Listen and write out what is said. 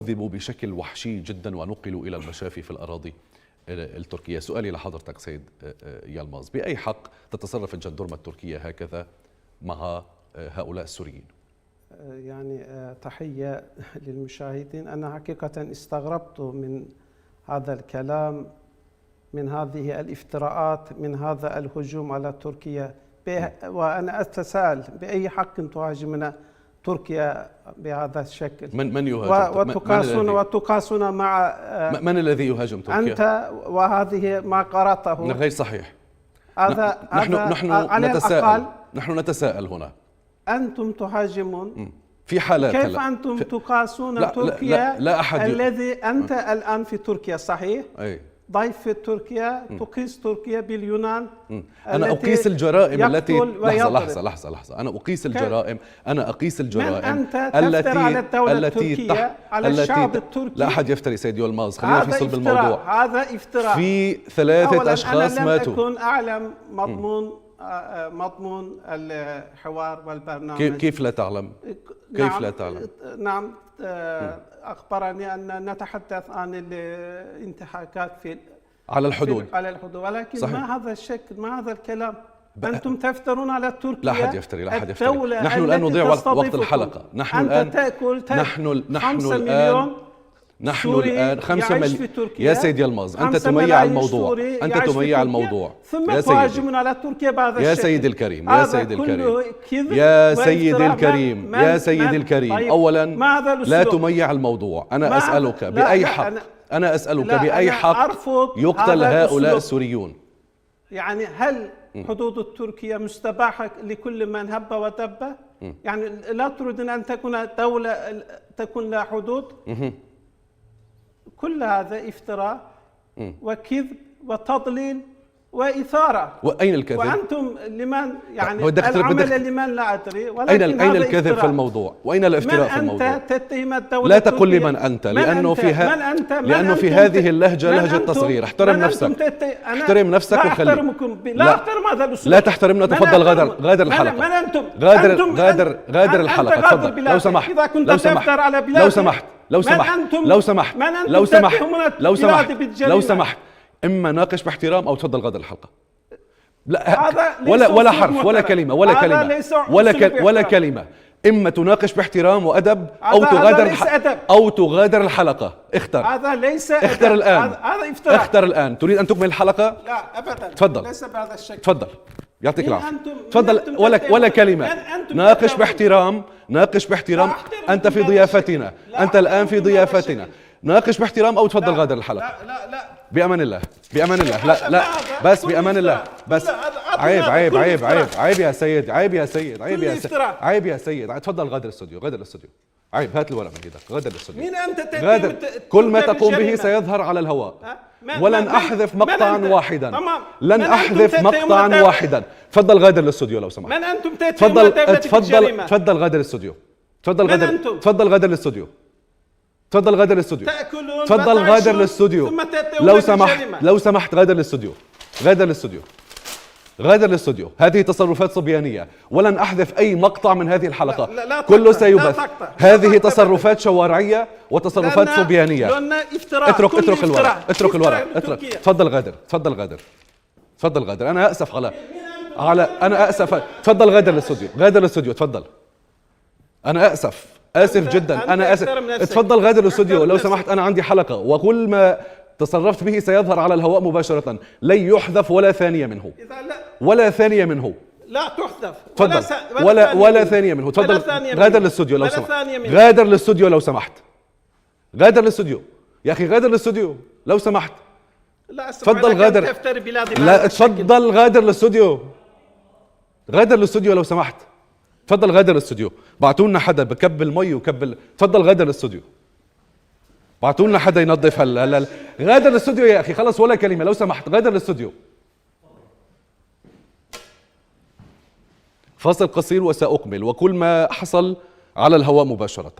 عذبوا بشكل وحشي جدا ونقلوا إلى المشافي في الأراضي التركية. سؤالي لحضرتك سيد يلماز، بأي حق تتصرف الجندرمة التركية هكذا مع هؤلاء السوريين؟ يعني تحية للمشاهدين. أنا حقيقة استغربت من هذا الكلام، من هذه الافتراءات، من هذا الهجوم على تركيا، وأنا أتساءل بأي حق تهاجمنا تركيا بهذا الشكل؟ من يهاجم؟ وتقاسون مع من الذي يهاجم تركيا؟ أنت، وهذه ما قرأته غير صحيح. نحن نتساءل هنا. أنتم تهاجمون في حالات، كيف أنتم تقاسون تركيا؟ لا أحد الذي أنت الآن في تركيا، صحيح؟ أي ضيف في تركيا، تقيس تركيا باليونان. أنا أقيس الجرائم التي لحظة أنا أقيس الجرائم، أنا أقيس الجرائم من أنت تفترى على الدولة التركية، على الشعب التركي؟ لا أحد يفتري سيد يلماز، خلينا في صلب الموضوع. هذا افتراء. في 3 أشخاص ماتوا. أنا لم أكن أعلم مضمون الحوار والبرنامج. كيف لا تعلم؟ كيف لا تعلم؟ نعم، أخبرني أن نتحدث عن الانتهاكات على الحدود، ولكن صحيح. ما هذا الشكل، ما هذا الكلام؟ أنتم تفترون على تركيا. لا أحد يفتري، لا أحد يفتري. نحن الآن نضيع وقت الحلقة. أنت تأكل 5 مليون نحن الآن 5 مليون. يا سيد يلماز، أنت تميع الموضوع، أنت تميع الموضوع. ثم تهاجمون على تركيا بهذا الشكل. يا سيدي الكريم، يا سيدي الكريم، يا سيدي الكريم، يا سيدي الكريم، أولا لا تميع الموضوع. أنا أسألك بأي حق، أنا أسألك بأي حق يقتل هؤلاء السوريون؟ يعني هل حدود التركية مستباحة لكل من هب ودب؟ يعني لا تريدون أن تكون دولة تكون لها حدود؟ كل هذا افتراء وكذب وتضليل وإثارة. وأين الكذب؟ وأنتم لمن يعني العمل لمن لا أدري، ولكن أين الكذب في الموضوع؟ وأين الافتراء في الموضوع؟ من أنت تتهم الدولة؟ لا تقل لي من أنت، لأنه في هذه اللهجة لهجة تصغير. احترم نفسك، احترم نفسك وخلي. لا أحترم هذا الأسلوب. لا تحترمنا. تفضل غادر الحلقة. من أنتم؟ غادر الحلقة. تفضل لو سمحت. إذا كنت تفتر على بلادي. لو سمحت إما ناقش باحترام أو تفضل غادر الحلقة. لا ولا حرف ولا كلمة ولا كلمة. إما تناقش باحترام وأدب أو تغادر الحلقة. اختر. هذا ليس اختر الآن. هذا افتراء. اختر الآن. تريد أن تكمل الحلقة؟ لا أبدا. تفضل. ليس بهذا الشكل. تفضل. يعطيك العافية. تفضل. ولا كلمة. ناقش باحترام. أنت في ضيافتنا. أنت الآن في ضيافتنا. ناقش باحترام أو تفضل غادر الحلقة. لا بأمان الله. لا بس بأمان الله. بس عيب يا سيد. عيب يا سيد. تفضل غادر الاستوديو. عيب، هات الورق من ايدك. غادر الاستوديو. مين أنت؟ غادر. كل ما تقوم به سيظهر على الهواء. ولن أحذف مقطعا واحدا. لن أحذف مقطعا واحدا. تفضل غادر الاستوديو لو سمحت. من أنتم تتهمون دولتي بالجريمة؟ تفضل غادر الاستوديو. تفضل غادر الاستوديو. لو سمحت غادر الاستوديو. هذه تصرفات صبيانية، ولن أحذف أي مقطع من هذه الحلقة. كله سيبث. هذه تصرفات شوارعية وتصرفات صبيانية. اترك الورق. تفضل غادر. أنا أسف أنا أسف. تفضل غادر الاستوديو. تفضل. أنا آسف جدا. أنا آسف. تفضل غادر الاستوديو لو سمحت. أنا عندي حلقة، وكل ما تصرفت به سيظهر على الهواء مباشرة. لن يحذف ولا ثانية منه. لا تحذف. تفضل. ولا ثانية منه. تفضل غادر الاستوديو لو سمحت. غادر الاستوديو لو سمحت. يا أخي غادر الاستوديو لو سمحت. تفضل غادر. لا تفضل غادر الاستوديو لو سمحت. تفضل غادر الاستوديو. بعتوا لنا حدا بكب المي وكب. تفضل غادر الاستوديو. بعتوا لنا حدا ينظف غادر الاستوديو يا اخي. خلص ولا كلمه لو سمحت. غادر الاستوديو. فاصل قصير وسأكمل، وكل ما حصل على الهواء مباشرة.